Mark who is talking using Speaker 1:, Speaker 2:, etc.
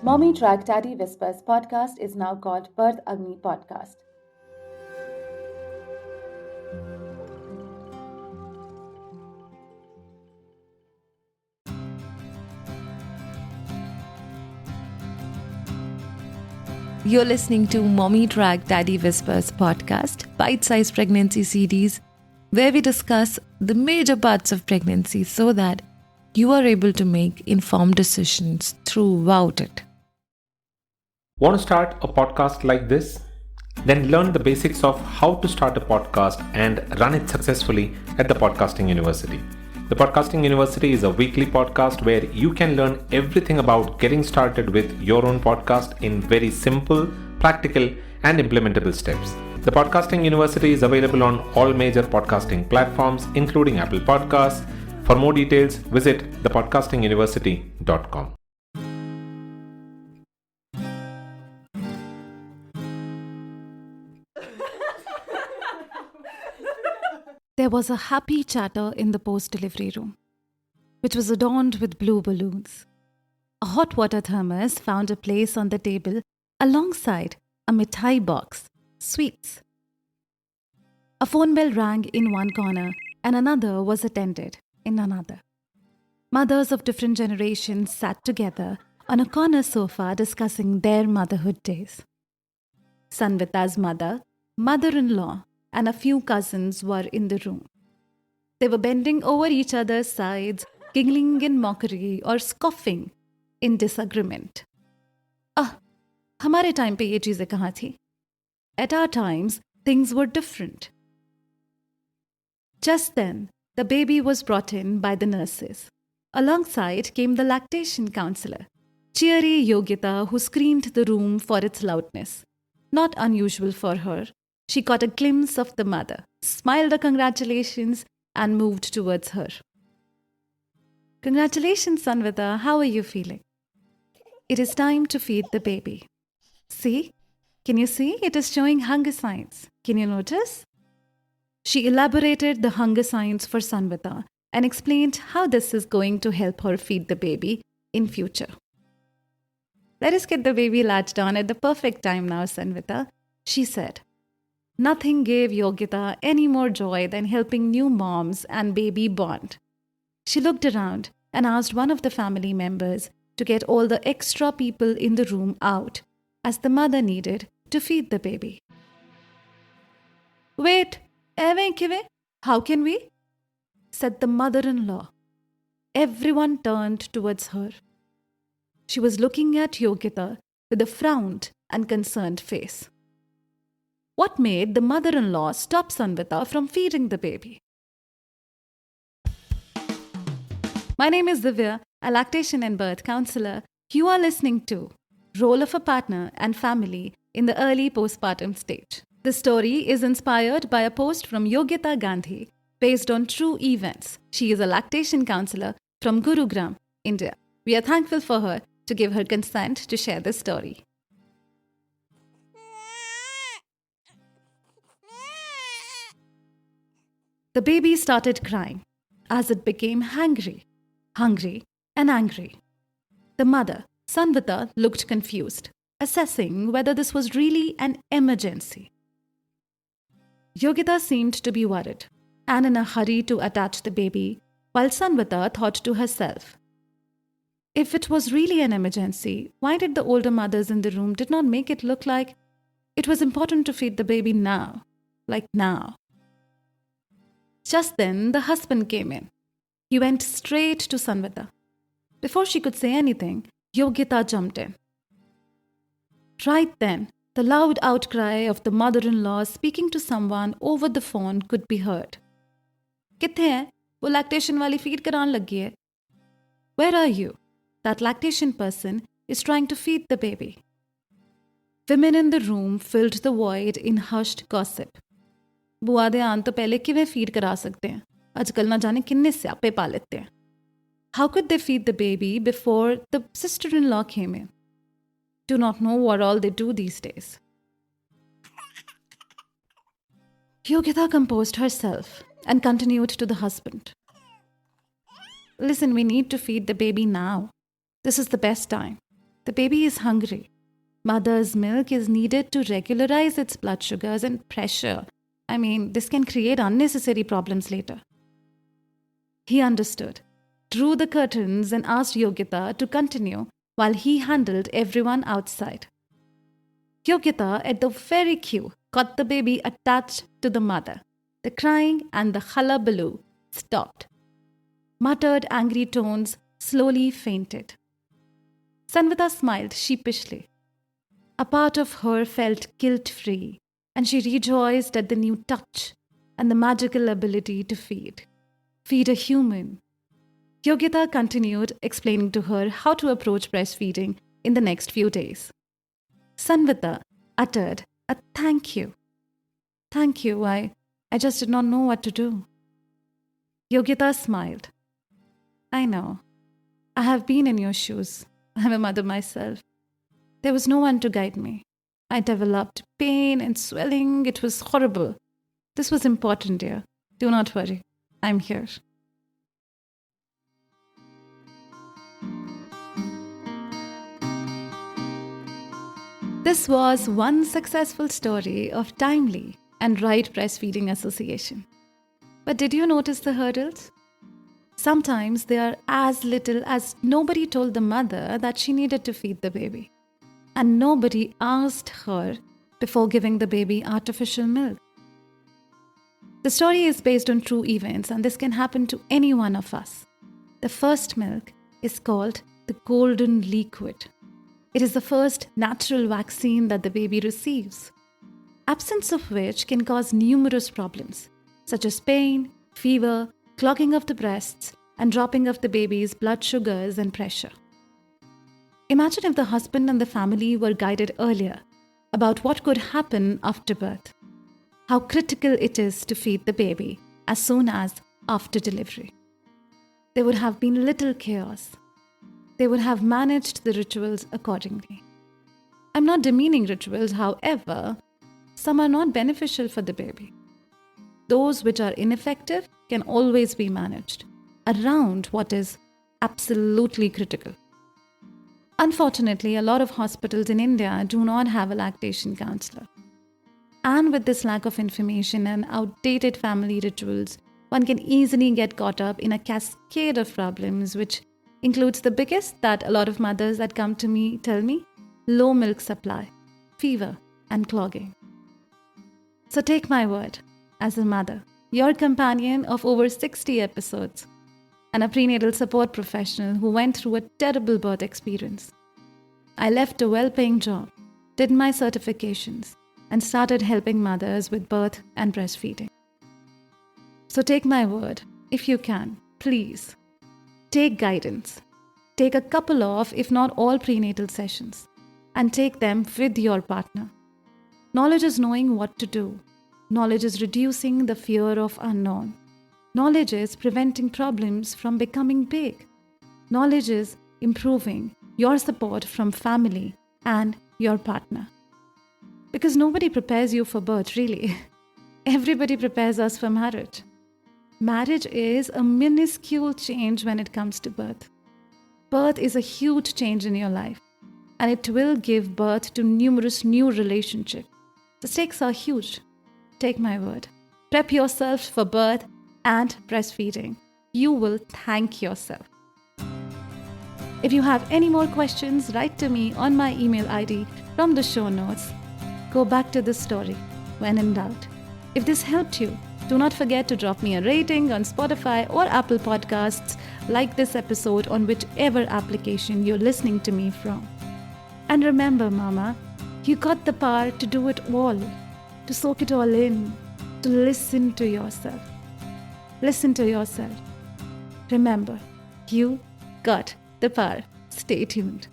Speaker 1: Mommy Track Daddy Whispers podcast is now called Birth Agni Podcast.
Speaker 2: You're listening to Mommy Track Daddy Whispers podcast, BITESIZE-Pregnancy series, where we discuss the major parts of pregnancy so that you are able to make informed decisions throughout it.
Speaker 3: Want to start a podcast like this? Then learn the basics of how to start a podcast and run it successfully at the Podcasting University. The Podcasting University is a weekly podcast where you can learn everything about getting started with your own podcast in very simple, practical, and implementable steps. The Podcasting University is available on all major podcasting platforms, including Apple Podcasts. For more details, visit thepodcastinguniversity.com.
Speaker 2: There was a happy chatter in the post-delivery room, which was adorned with blue balloons. A hot water thermos found a place on the table alongside a mithai box, sweets. A phone bell rang in one corner and another was attended in another. Mothers of different generations sat together on a corner sofa discussing their motherhood days. Sanvita's mother, mother-in-law, and a few cousins were in the room. They were bending over each other's sides, giggling in mockery or scoffing in disagreement. हमारे time पे ये चीजें कहाँ थी? At our times, things were different. Just then, the baby was brought in by the nurses. Alongside came the lactation counselor, cheery Yogyata, who screamed the room for its loudness. Not unusual for her. She caught a glimpse of the mother, smiled a congratulations, and moved towards her. Congratulations, Sanvita. How are you feeling? It is time to feed the baby. See? Can you see? It is showing hunger signs. Can you notice? She elaborated the hunger signs for Sanvita and explained how this is going to help her feed the baby in future. Let us get the baby latched on at the perfect time now, Sanvita, she said. Nothing gave Yogyata any more joy than helping new moms and baby bond. She looked around and asked one of the family members to get all the extra people in the room out, as the mother needed to feed the baby. Wait, how can we? Said the mother-in-law. Everyone turned towards her. She was looking at Yogyata with a frowned and concerned face. What made the mother-in-law stop Sanvita from feeding the baby? My name is Divya, a lactation and birth counselor. You are listening to Role of a Partner and Family in the Early Postpartum Stage. This story is inspired by a post from Yogyata Gandhi based on true events. She is a lactation counselor from Gurgram, India. We are thankful for her to give her consent to share this story. The baby started crying as it became hungry and angry. The mother, Sanvita, looked confused, assessing whether this was really an emergency. Yogyata seemed to be worried and in a hurry to attach the baby, while Sanvita thought to herself, if it was really an emergency, why did the older mothers in the room did not make it look like it was important to feed the baby now, like now? Just then, the husband came in. He went straight to Sanvita. Before she could say anything, Yogyata jumped in. Right then, the loud outcry of the mother-in-law speaking to someone over the phone could be heard. कित्थे हैं? वो lactation वाली feed कराने लगी है. Where are you? That lactation person is trying to feed the baby. Women in the room filled the void in hushed gossip. बुआ दे आन तो पहले किवें फीड करा सकते हैं आजकल ना जाने किन्ने स्यापे पा लेते हैं. How could they feed the baby before the sister-in-law came in? Do not know what all they do these days. Yogyata composed herself and continued to the husband. Listen, we need to feed the baby now. This is the best time. The baby is hungry. Mother's milk is needed to regularize its blood sugars and pressure. This can create unnecessary problems later. He understood, drew the curtains and asked Yogyata to continue while he handled everyone outside. Yogyata, at the very cue, got the baby attached to the mother. The crying and the hullabaloo stopped. Muttered angry tones slowly fainted. Sanvita smiled sheepishly. A part of her felt guilt-free, and she rejoiced at the new touch and the magical ability to feed. Feed a human. Yogyata continued explaining to her how to approach breastfeeding in the next few days. Sanvita uttered a thank you. Thank you, I just did not know what to do. Yogyata smiled. I know. I have been in your shoes. I'm a mother myself. There was no one to guide me. I developed pain and swelling. It was horrible. This was important, dear. Do not worry. I'm here. This was one successful story of timely and right breastfeeding association. But did you notice the hurdles? Sometimes they are as little as nobody told the mother that she needed to feed the baby. And nobody asked her before giving the baby artificial milk. The story is based on true events, and this can happen to any one of us. The first milk is called the golden liquid. It is the first natural vaccine that the baby receives, absence of which can cause numerous problems, such as pain, fever, clogging of the breasts, and dropping of the baby's blood sugars and pressure. Imagine if the husband and the family were guided earlier about what could happen after birth, how critical it is to feed the baby as soon as after delivery. There would have been little chaos. They would have managed the rituals accordingly. I'm not demeaning rituals, however, some are not beneficial for the baby. Those which are ineffective can always be managed around what is absolutely critical. Unfortunately, a lot of hospitals in India do not have a lactation counselor. And with this lack of information and outdated family rituals, one can easily get caught up in a cascade of problems, which includes the biggest that a lot of mothers that come to me tell me: low milk supply, fever, and clogging. So take my word, as a mother, your companion of over 60 episodes, and a prenatal support professional who went through a terrible birth experience. I left a well-paying job, did my certifications, and started helping mothers with birth and breastfeeding. So take my word, if you can, please, take guidance. Take a couple of, if not all, prenatal sessions, and take them with your partner. Knowledge is knowing what to do. Knowledge is reducing the fear of unknown. Knowledge is preventing problems from becoming big. Knowledge is improving your support from family and your partner. Because nobody prepares you for birth, really. Everybody prepares us for marriage. Marriage is a minuscule change when it comes to birth. Birth is a huge change in your life, and it will give birth to numerous new relationships. The stakes are huge. Take my word. Prep yourself for birth and breastfeeding. You will thank yourself. If you have any more questions, write to me on my email ID from the show notes. Go back to the story when in doubt. If this helped you, do not forget to drop me a rating on Spotify or Apple Podcasts, like this episode on whichever application you're listening to me from. And remember, Mama, you got the power to do it all, to soak it all in, to listen to yourself. Listen to yourself. Remember, you got the power. Stay tuned.